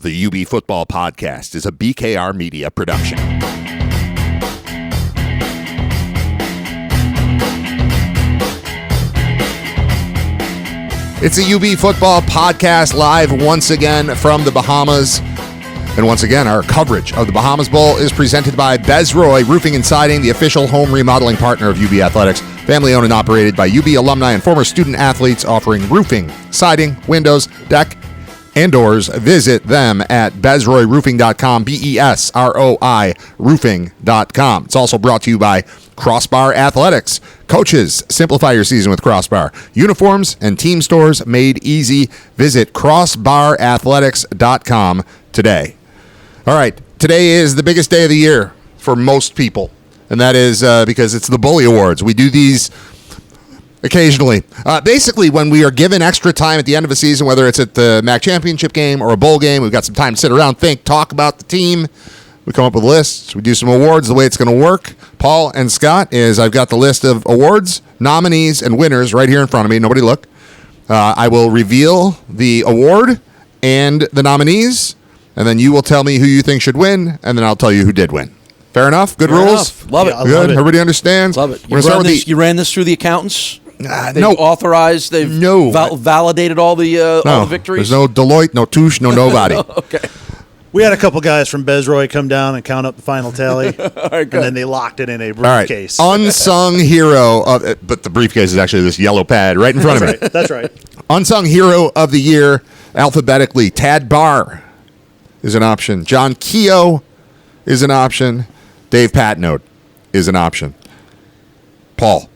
The UB Football Podcast is a BKR Media production. It's a UB Football Podcast live once again from the Bahamas. And once again, our coverage of the Bahamas Bowl is presented by Bezroy Roofing and Siding, the official home remodeling partner of UB Athletics. Family owned and operated by UB alumni and former student athletes, offering roofing, siding, windows, deck, and doors. Visit them at bezroyroofing.com, B-E-S-R-O-I roofing.com. It's also brought to you by Crossbar Athletics. Coaches, simplify your season with Crossbar. Uniforms and team stores made easy. Visit crossbarathletics.com today. All right, today is the biggest day of the year for most people, and that is because it's the Bully Awards. We do these occasionally. Basically, when we are given extra time at the end of a season, whether it's at the MAC championship game or a bowl game, we've got some time to sit around, think, talk about the team. We come up with lists. We do some awards. The way it's going to work, Paul and Scott, is I've got the list of awards, nominees, and winners right here in front of me. Nobody look. I will reveal the award and the nominees, and then you will tell me who you think should win, and then I'll tell you who did win. Fair enough? Good rules? Enough. Love it. Good? Love it. Everybody understands? Love it. You ran this through the accountants? They've No. authorized, they've validated all the victories? There's no Deloitte, no Touche, no nobody. Okay. We had a couple guys from Bezroy come down and count up the final tally, and then they locked it in a briefcase. All right. Unsung hero of it, but the briefcase is actually this yellow pad right in front of me. That's right. Unsung hero of the year, alphabetically, Tad Barr is an option. John Keogh is an option. Dave Patnote is an option. Paul.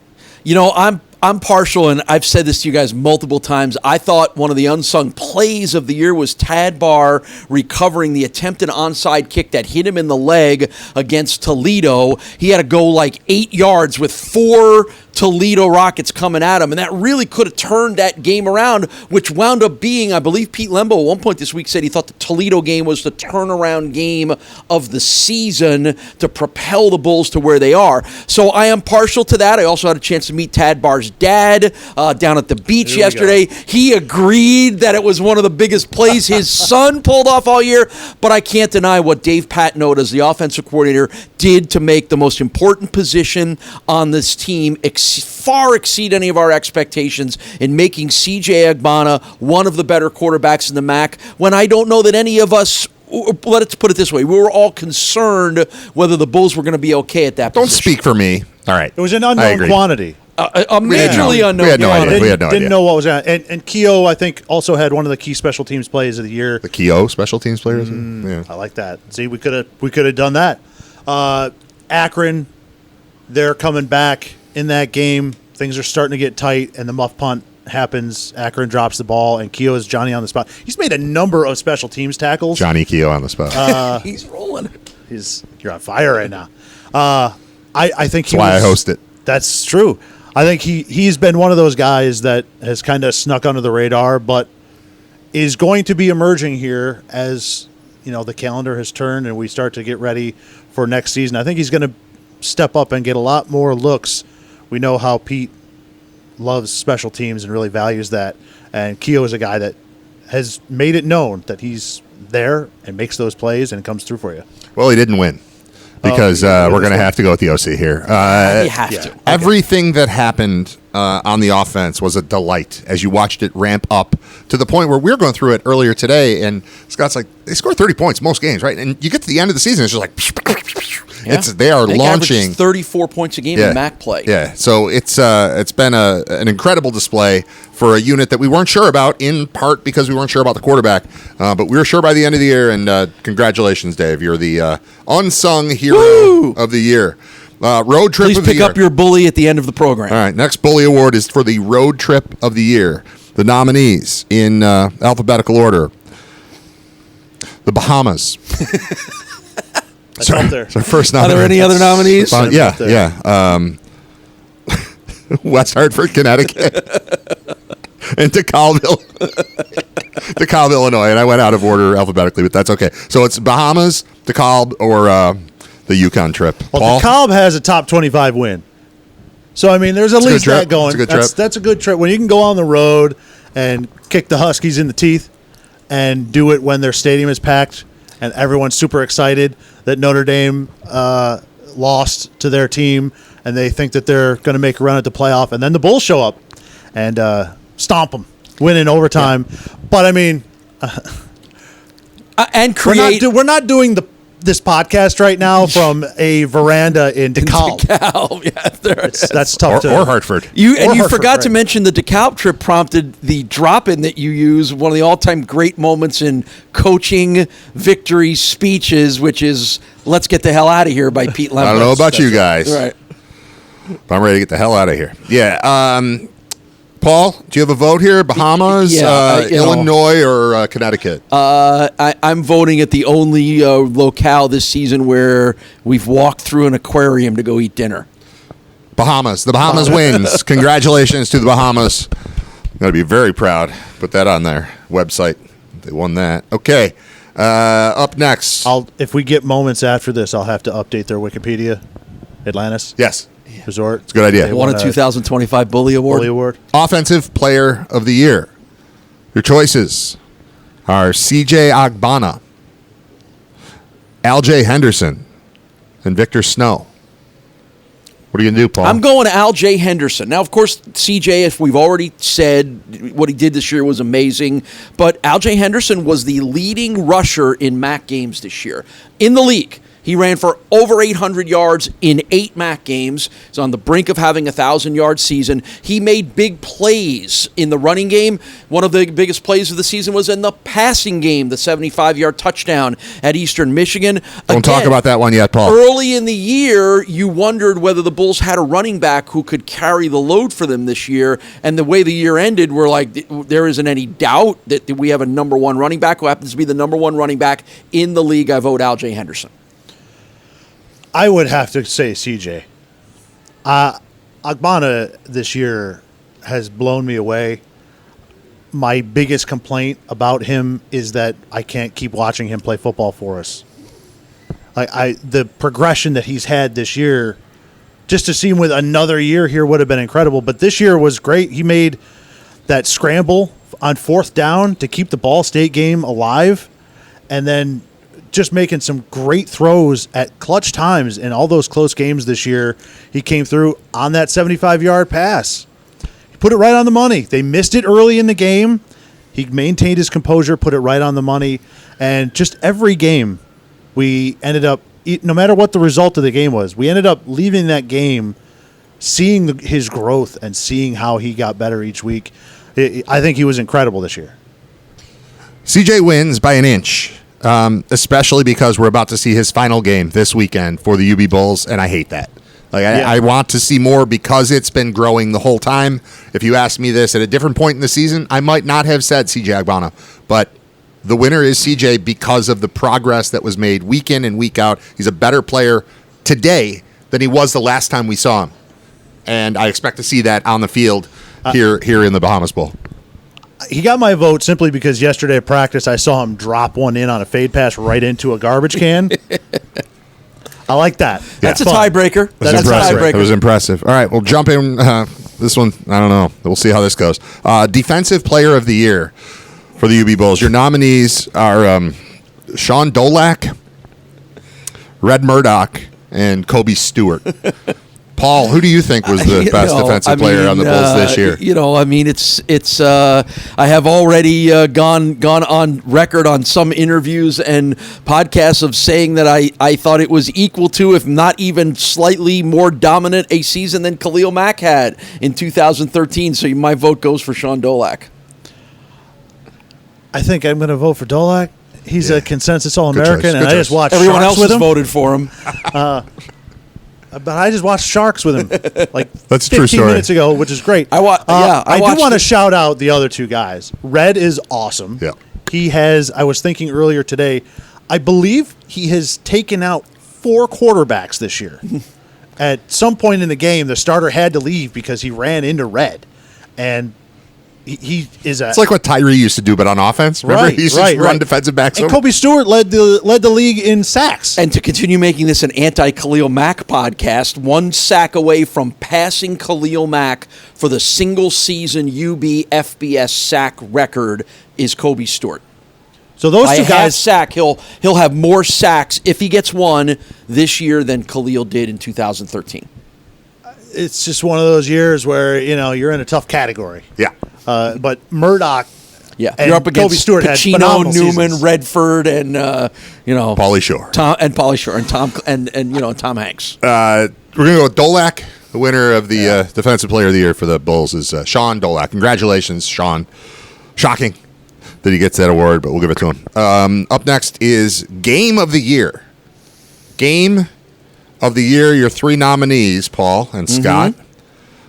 You know, I'm partial, and I've said this to you guys multiple times. I thought one of the unsung plays of the year was Tad Barr recovering the attempted onside kick that hit him in the leg against Toledo. He had to go like 8 yards with 4 Toledo Rockets coming at him, and that really could have turned that game around, which wound up being, I believe Pete Lembo at one point this week said he thought the Toledo game was the turnaround game of the season to propel the Bulls to where they are. So I am partial to that. I also had a chance to meet Tad Barr's dad down at the beach yesterday. He agreed that it was one of the biggest plays his son pulled off all year, but I can't deny what Dave Patnote, as the offensive coordinator, did to make the most important position on this team far exceed any of our expectations in making C.J. Agbana one of the better quarterbacks in the MAC, when I don't know that any of us, let's put it this way, we were all concerned whether the Bulls were going to be okay at that Don't position. speak for me. All right. It was an unknown quantity. A majorly unknown. We had no idea. Didn't know what was on. And Keogh, I think, also had one of the key special teams plays of the year. The Keogh special teams players? Yeah. I like that. See, we could have done that. Akron, they're coming back in that game. Things are starting to get tight, and the muff punt happens. Akron drops the ball, and Keogh is Johnny on the spot. He's made a number of special teams tackles. Johnny Keogh on the spot. He's rolling. You're on fire right now. I think That's why I host it. That's true. I think he's been one of those guys that has kind of snuck under the radar, but is going to be emerging here as the calendar has turned and we start to get ready for next season. I think he's going to step up and get a lot more looks. We know how Pete loves special teams and really values that, and Keogh is a guy that has made it known that he's there and makes those plays and comes through for you. Well, he didn't win. Because we're going to have to go with the OC here. You have to. Okay. Everything that happened on the offense was a delight as you watched it ramp up to the point where we were going through it earlier today, and Scott's like, they score 30 points most games, right? And you get to the end of the season, it's just like, they are launching 34 points a game in MAC play. Yeah, so it's been an incredible display for a unit that we weren't sure about, in part because we weren't sure about the quarterback, but we were sure by the end of the year, and congratulations, Dave. You're the unsung hero of the year. Road trip Please of the year. pick up your bully at the end of the program. All right, next bully award is for the road trip of the year. The nominees in alphabetical order. The Bahamas. That's up there. It's our first Are nominee. there any other nominees? Yeah. West Hartford, Connecticut. And DeKalb, Illinois. And I went out of order alphabetically, but that's okay. So it's Bahamas, DeKalb, or the Yukon trip. Well, DeKalb has a top 25 win. So, I mean, there's at least that going. That's a good trip. That's a good trip. When you can go on the road and kick the Huskies in the teeth, and do it when their stadium is packed and everyone's super excited that Notre Dame lost to their team and they think that they're going to make a run at the playoff, and then the Bulls show up and stomp them, win in overtime. Yeah. But I mean, and create. We're not doing this podcast right now from a veranda in DeKalb. Yeah, that's tough. Or Hartford. You forgot to mention the DeKalb trip prompted the drop-in that you use, one of the all-time great moments in coaching victory speeches, which is "Let's get the hell out of here" by Pete Lemon. I don't know about you guys. Right. But I'm ready to get the hell out of here. Yeah. Paul, do you have a vote here? Bahamas, Illinois, or Connecticut? I'm voting at the only locale this season where we've walked through an aquarium to go eat dinner. Bahamas. The Bahamas wins. Congratulations to the Bahamas. I'm going to be very proud. Put that on their website. They won that. Okay. Up next. If we get moments after this, I'll have to update their Wikipedia. Atlantis? Yes. Resort. It's a good idea. They won a 2025 Bully Award. Offensive Player of the Year. Your choices are C.J. Agbana, Al-J. Henderson, and Victor Snow. What are you going to do, Paul? I'm going to Al-J. Henderson. Now, of course, C.J., as we've already said, what he did this year was amazing. But Al-J. Henderson was the leading rusher in MAC games this year in the league. He ran for over 800 yards in 8 MAC games. He's on the brink of having a 1,000-yard season. He made big plays in the running game. One of the biggest plays of the season was in the passing game, the 75-yard touchdown at Eastern Michigan. Don't talk about that one yet, Paul. Early in the year, you wondered whether the Bulls had a running back who could carry the load for them this year. And the way the year ended, we're like, there isn't any doubt that we have a number one running back who happens to be the number one running back in the league. I vote Al-J. Henderson. I would have to say CJ. Agbana this year has blown me away. My biggest complaint about him is that I can't keep watching him play football for us. The progression that he's had this year, just to see him with another year here would have been incredible. But this year was great. He made that scramble on 4th down to keep the Ball State game alive, and then just making some great throws at clutch times in all those close games this year. He came through on that 75-yard pass. He put it right on the money. They missed it early in the game. He maintained his composure, put it right on the money. And just every game, we ended up, no matter what the result of the game was, we ended up leaving that game seeing his growth and seeing how he got better each week. I think he was incredible this year. CJ wins by an inch. Especially because we're about to see his final game this weekend for the UB Bulls, and I hate that. I want to see more because it's been growing the whole time. If you asked me this at a different point in the season, I might not have said CJ Agbana, but the winner is CJ because of the progress that was made week in and week out. He's a better player today than he was the last time we saw him, and I expect to see that on the field here in the Bahamas Bowl. He got my vote simply because yesterday at practice I saw him drop one in on a fade pass right into a garbage can. I like that. That's a tiebreaker. That's a tiebreaker. That was impressive. All right, we'll jump in. This one, I don't know. We'll see how this goes. Defensive Player of the Year for the UB Bulls. Your nominees are Sean Dolak, Red Murdoch, and Kobe Stewart. Paul, who do you think was the best defensive player on the Bulls this year? It's. I have already gone on record on some interviews and podcasts of saying that I thought it was equal to, if not even slightly more dominant, a season than Khalil Mack had in 2013. So my vote goes for Sean Dolak. I think I'm going to vote for Dolak. He's a consensus All-American, and I just watched Everyone Sharks else with has him. Voted for him. But I just watched Sharks with him like That's 15 minutes ago, which is great. I do want to shout out the other two guys. Red is awesome. Yeah. He has, I was thinking earlier today, I believe he has taken out 4 quarterbacks this year. At some point in the game, the starter had to leave because he ran into Red. And he is a... It's like what Tyree used to do, but on offense. Remember? He used to run defensive backs. And Kobe Stewart led the league in sacks. And to continue making this an anti-Khalil Mack podcast, 1 sack away from passing Khalil Mack for the single-season UB FBS sack record is Kobe Stewart. So those By two a half guys, sack, he'll have more sacks if he gets one this year than Khalil did in 2013. it's just one of those years where you're in a tough category. Yeah. But Murdoch, Yeah, and you're up against Kobe Stewart had Pacino, phenomenal Newman, seasons. Redford, and Pauly Shore. Pauly Shore, and Tom and Tom Hanks. We're going to go with Dolak. The winner of the Defensive Player of the Year for the Bulls is Sean Dolak. Congratulations, Sean. Shocking that he gets that award, but we'll give it to him. Up next is Game of the Year. Game of the Year, your three nominees, Paul and Scott,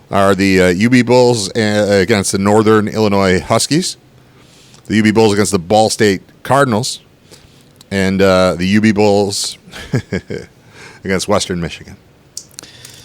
are the UB Bulls against the Northern Illinois Huskies, the UB Bulls against the Ball State Cardinals, and the UB Bulls against Western Michigan.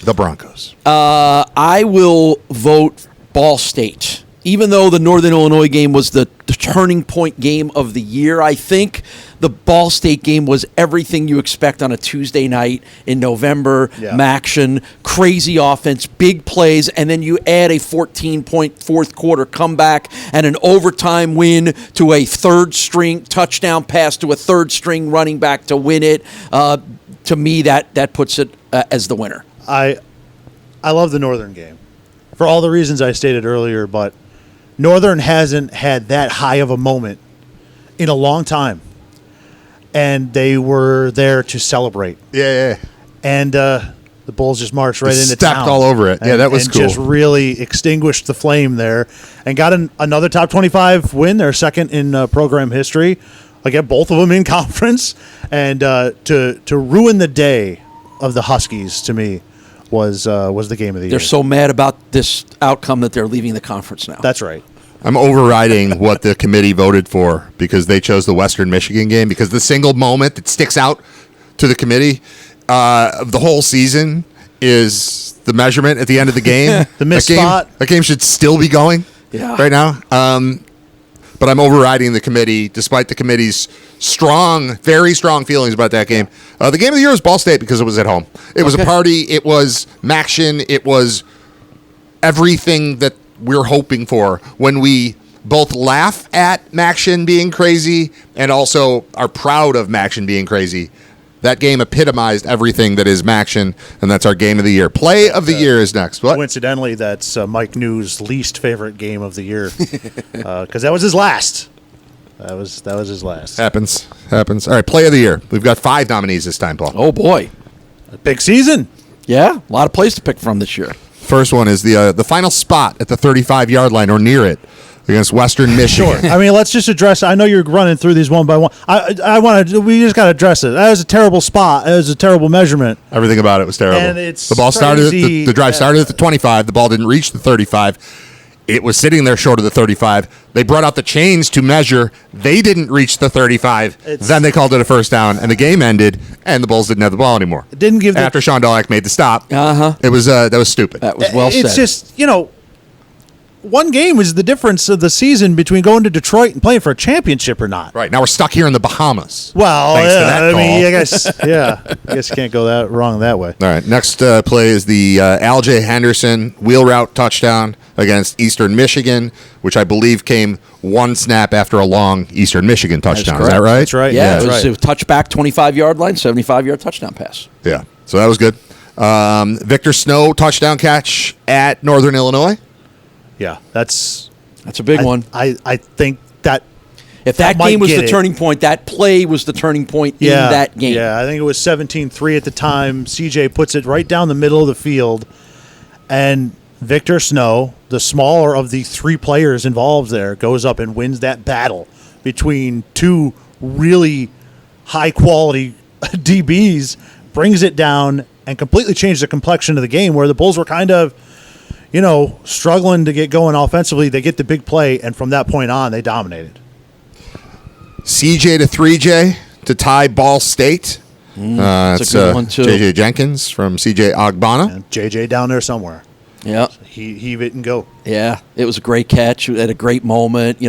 The Broncos. I will vote Ball State. Even though the Northern Illinois game was the turning point game of the year, I think the Ball State game was everything you expect on a Tuesday night in November. Yeah. Maction, crazy offense, big plays, and then you add a 14-point fourth quarter comeback and an overtime win to a third-string touchdown pass to a third-string running back to win it. To me, that puts it as the winner. I love the Northern game for all the reasons I stated earlier, but Northern hasn't had that high of a moment in a long time, and they were there to celebrate. Yeah. And the Bulls just marched right into stepped town. all over it. Yeah, that was and cool. Just really extinguished the flame there, and got another top 25 win, their second in program history. Again, both of them in conference, and to ruin the day of the Huskies to me was the game of the year. They're so mad about this outcome that they're leaving the conference now. That's right. I'm overriding what the committee voted for because they chose the Western Michigan game, because the single moment that sticks out to the committee of the whole season is the measurement at the end of the game. The missed that game, spot. That game should still be going right now. But I'm overriding the committee, despite the committee's very strong feelings about that game. The game of the year was Ball State because it was at home. It was a party. It was Maction. It was everything that we're hoping for when we both laugh at Maction being crazy and also are proud of Maction being crazy. That game epitomized everything that is Maction, and that's our game of the year. Play of the year is next. What? Coincidentally, that's Mike New's least favorite game of the year because that was his last. That was his last. Happens. All right, play of the year. We've got 5 nominees this time, Paul. Oh, boy. Big season. Yeah, a lot of plays to pick from this year. First one is the final spot at the 35-yard line or near it against Western Michigan. Sure. I mean, let's just address. I know you're running through these one by one. I want to. We just got to address it. That was a terrible spot. That was a terrible measurement. Everything about it was terrible. And it's the ball started. crazy. The drive started at the 25. The ball didn't reach the 35. It was sitting there short of the 35. They brought out the chains to measure. They didn't reach the 35. Then they called it a first down, and the game ended, and the Bulls didn't have the ball anymore. It didn't give after Sean Dolak made the stop. It was that was stupid. That was well said. It's just one game is the difference of the season between going to Detroit and playing for a championship or not. Right, now we're stuck here in the Bahamas. Well, Thanks to that I mean, call. I guess you can't go that wrong that way. All right, next play is the Al J. Henderson wheel route touchdown against Eastern Michigan, which I believe came one snap after a long Eastern Michigan touchdown. Is that right? That's right. Yeah, that's it was right. a touchback, 25-yard line, 75-yard touchdown pass. Yeah, so that was good. Victor Snow touchdown catch at Northern Illinois. Yeah, that's a big one. I think that If that might game was get the it. turning point, that play was the turning point in that game. Yeah, I think it was 17-3 at the time. CJ puts it right down the middle of the field, and Victor Snow, the smaller of the 3 players involved there, goes up and wins that battle between 2 really high-quality DBs, brings it down, and completely changed the complexion of the game where the Bulls were kind of, struggling to get going offensively. They get the big play, and from that point on, they dominated. CJ to 3J to tie Ball State. That's a good one, too. JJ Jenkins from CJ Ogbonna. And JJ down there somewhere. Yeah. Heave it and go. Yeah, it was a great catch at a great moment.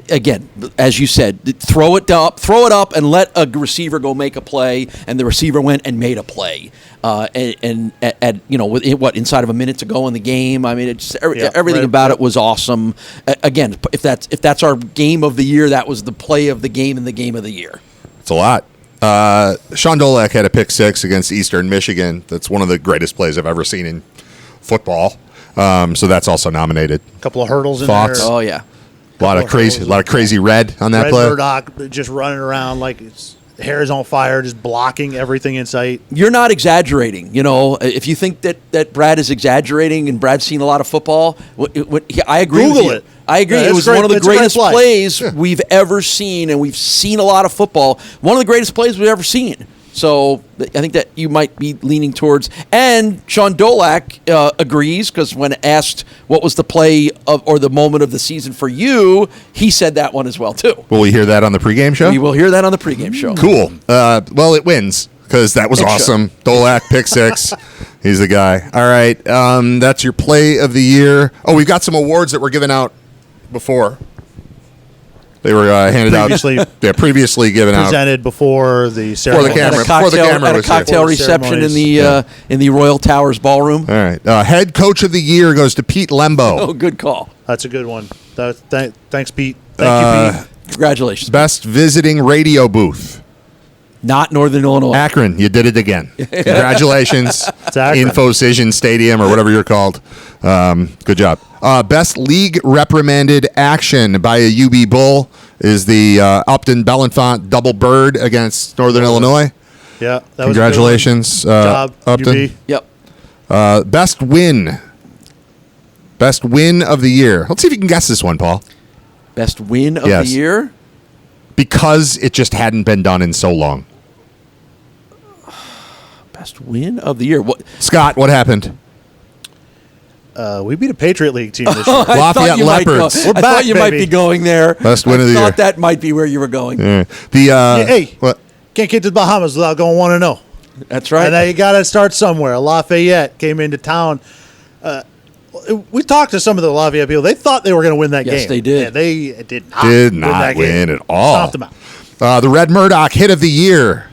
again, as you said, throw it up, and let a receiver go make a play, and the receiver went and made a play, and inside of a minute to go in the game. I mean, everything about it was awesome. Again, if that's our game of the year, that was the play of the game and the game of the year. It's a lot. Sean Dolak had a pick six against Eastern Michigan. That's one of the greatest plays I've ever seen in football. So that's also nominated. A couple of hurdles in Fox. there. Oh yeah. A lot of crazy red on that Red play. Murdoch just running around like his hair is on fire, just blocking everything in sight. You're not exaggerating. If you think that Brad is exaggerating and Brad's seen a lot of football, I agree Google with you. it. I agree. Yeah, It was one of the it's a great greatest play. plays we've ever seen, and we've seen a lot of football. One of the greatest plays we've ever seen. So I think that you might be leaning towards. And Sean Dolak agrees, because when asked what was the play or the moment of the season for you, he said that one as well, too. Will we hear that on the pregame show? We will hear that on the pregame show. Cool. Well, it wins because that was It should. awesome. Dolak, pick six. He's the guy. All right. That's your play of the year. Oh, we've got some awards that were given out before. They were handed Previously- out. Yeah, previously given out. Presented before the ceremony. camera. At a cocktail, Before the camera at a was here. cocktail Before the reception in ceremonies. the Royal Towers ballroom. All right. Head coach of the year goes to Pete Lembo. Oh, good call. That's a good one. Thanks, Pete. Thank you, Pete. Congratulations. Best visiting radio booth. Not Northern Illinois. Akron, you did it again. Congratulations. Akron. Infocision Stadium or whatever you're called. Good job. Best league reprimanded action by a UB Bull is the Upton Bellenfant double bird against Northern Illinois. Yeah, that Congratulations, was a good one. Job, Upton. UB. Yep. Best win. Best win of the year. Let's see if you can guess this one, Paul. Best win of Yes. the year? Because it just hadn't been done in so long. Best win of the year. What? Scott, what happened? We beat a Patriot League team this year. I Lafayette thought you might go- Leopards. We're I back, thought you might baby. be going there. Best win of the I year. thought that might be where you were going. Yeah. Hey, What? can't get to the Bahamas without going 1-0. That's right. And now you got to start somewhere. Lafayette came into town. We talked to some of the Lafayette people. They thought they were going to win that game. Yes, they did. And they did not. Did win not that win game. at all. Stomped them out. The Red Murdoch hit of the year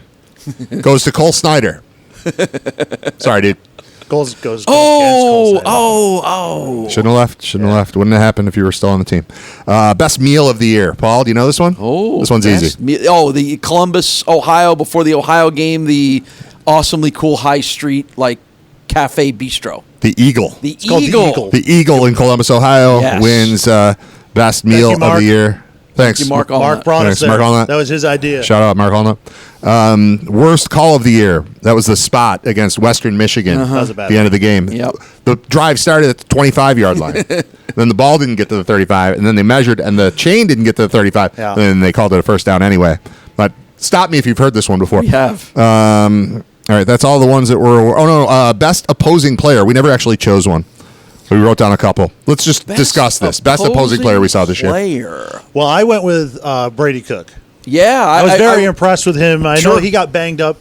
goes to Cole Snyder. Sorry, dude. Goals against Cole Snyder. Shouldn't have left. Wouldn't have happened if you were still on the team. Best meal of the year. Paul, do you know this one? This one's easy. The Columbus, Ohio, before the Ohio game, the awesomely cool high street cafe bistro. The Eagle. The called the Eagle. Eagle. The Eagle in Columbus, Ohio Yes. wins best meal you, of Mark. the year. Thanks. you, Mark. Mark brought Thanks, us there. Mark Allnut. That was his idea. Shout out, Mark Allnut. Worst call of the year. That was the spot against Western Michigan That was a at bad the end one. of the game. Yep. The drive started at the 25-yard line. Then the ball didn't get to the 35, and then they measured, and the chain didn't get to the 35, Yeah. and then they called it a first down anyway. But stop me if you've heard this one before. We have. All right, that's all the ones that were. Oh, no, best opposing player. We never actually chose one. We wrote down a couple. Let's just discuss this. Best opposing player we saw this year. Player. Well, I went with Brady Cook. Yeah. I was very impressed with him. I know he got banged up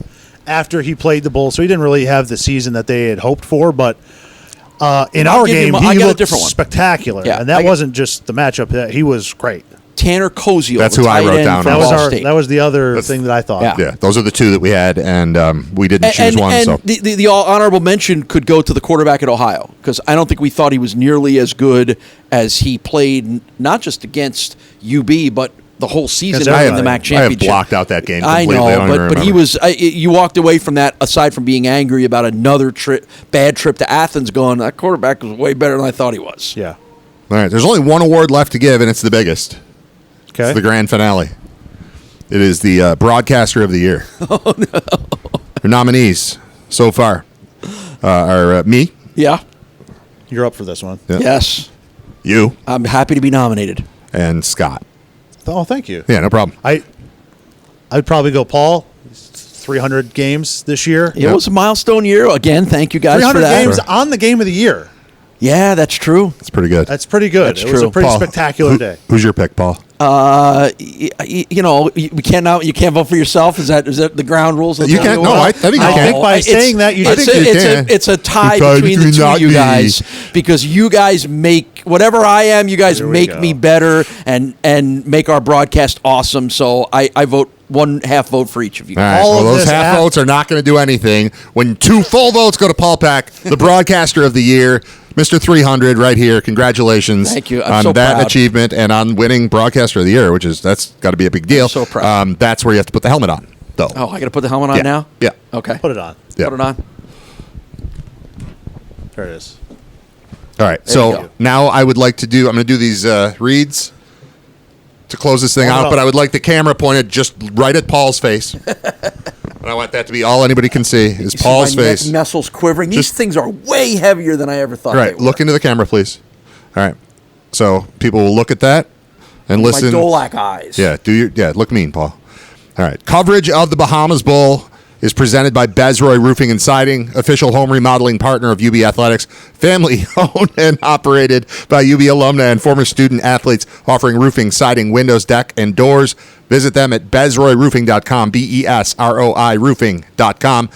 after he played the Bulls, so he didn't really have the season that they had hoped for. But in our give you game, I he got a looked different one. spectacular. Yeah, And that I got- wasn't just the matchup. He was great. Tanner Kozio. That's the who I tight wrote end down. from That was Ball State. that was the other thing that I thought. Yeah. Yeah, those are the two that we had, and we didn't choose one. And So the honorable mention could go to the quarterback at Ohio, because I don't think we thought he was nearly as good as he played, not just against UB, but the whole season Against in the MAC I have championship. blocked out that game I completely. I don't know, even but he remember. was. You walked away from that, aside from being angry about another bad trip to Athens, going, that quarterback was way better than I thought he was. Yeah. All right, there's only one award left to give, and it's the biggest. Okay. It's the grand finale. It is the broadcaster of the year. Oh no! Your nominees so far are me, Yeah. You're up for this one. Yeah. Yes. you, I'm happy to be nominated. and Scott. Oh, thank you. Yeah, no problem. I'd probably go Paul. 300 games this year. It was a milestone year. Again, thank you guys for 300 that. games on the game of the year. Yeah, that's true. It's pretty good. That's pretty good. That's It was true. a pretty Paul, spectacular day. Who's your pick, Paul? We can't. You can't vote for yourself. Is that the ground rules? You can't. No, I think you I can. think by saying that, you it's a tie between the two of you guys because you guys make whatever I am. You guys make me better and make our broadcast awesome. So I vote 1/2 vote for each of you. All right. All of those this half votes are not going to do anything. When 2 full votes go to Paul Peck, the broadcaster of the year, Mr. 300 right here. Congratulations. Thank you. I'm on so that proud. achievement and on winning broadcaster of the year, that's got to be a big deal. I'm so proud. That's where you have to put the helmet on, though. Oh, I got to put the helmet on now? Yeah. Okay. Put it on. Yeah. Put it on. There it is. All right. There you So go. now I'm going to do these reads to close this thing Hold out, up. but I would like the camera pointed just right at Paul's face. And I want that to be all anybody can see is You see Paul's my neck face. muscles quivering. These Just- things are way heavier than I ever thought Right. they Look were. into the camera, please. All right. So people will look at that and My listen. Dolac eyes. Yeah. Look mean, Paul. All right. Coverage of the Bahamas Bowl is presented by Bezroy Roofing and Siding, official home remodeling partner of UB Athletics, family owned and operated by UB alumni and former student athletes, offering roofing, siding, windows, deck, and doors. Visit them at bezroyroofing.com, BESROI roofing.com.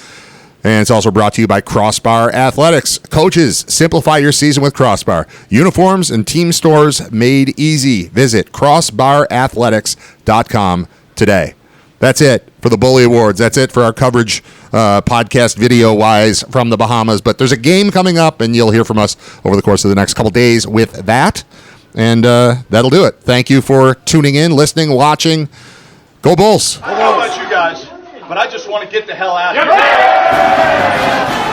And it's also brought to you by Crossbar Athletics. Coaches, simplify your season with Crossbar. Uniforms and team stores made easy. Visit crossbarathletics.com today. That's it for the Bully Awards. That's it for our coverage, podcast video-wise from the Bahamas. But there's a game coming up, and you'll hear from us over the course of the next couple days with that. And that'll do it. Thank you for tuning in, listening, watching. Go Bulls. I don't know about you guys, but I just want to get the hell out of here.